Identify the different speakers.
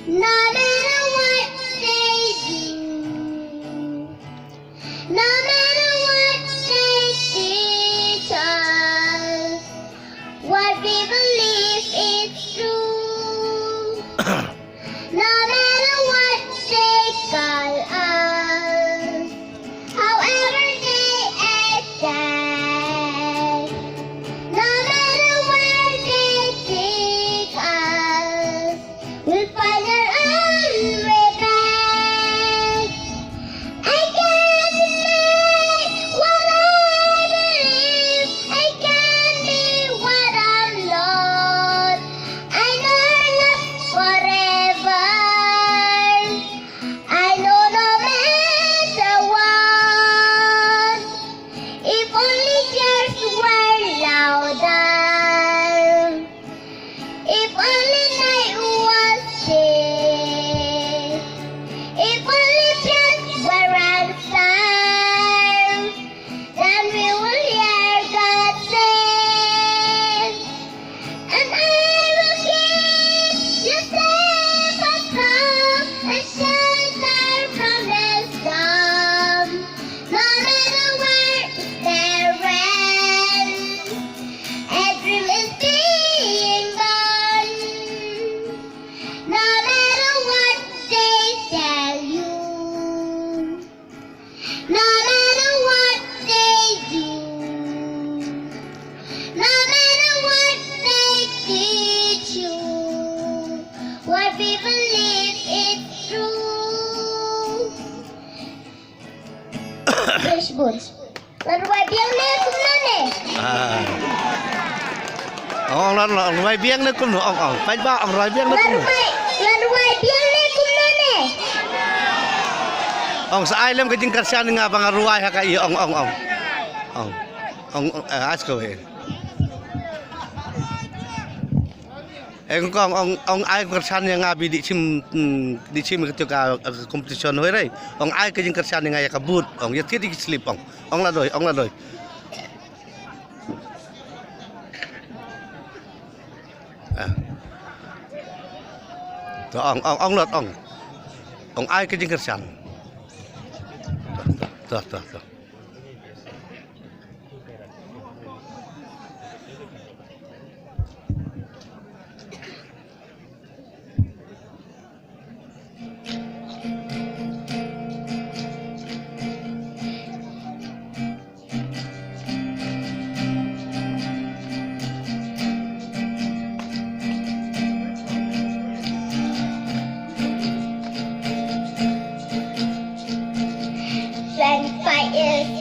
Speaker 1: No matter what they do, no matter what they teach us, what we believe is true. No matter what they call us, however they attack, no matter where they take us, we'll find our own way back. I can't deny what I believe. I can't be what I'm not. I know not forever. I know no matter what. If only tears were louder. If only night was day. If only blood were ransom, then we will hear God say, and I will keep you safe and calm and shelter from the storm. No matter where their end, a dream is being born. No matter what they tell you, no matter what they do, no matter what they teach you, what we believe is true. Jamesbond, laruai biang ni kumane.
Speaker 2: Ông loài biếng nó cũng nữa ông phải ba ông loài biếng nó cũng nữa
Speaker 1: Laruai biang ni kumane.
Speaker 2: ông sai lem cái chính kersian nga bang ruai haka i ông ask away ông ai kersian nga bi di chim ketika competition hoi rai ông ai cái chính kersian nga ya kabut ông ya thied di slip ông là rồi ông lọt ông ai cái chính kersian tuh
Speaker 1: When fight is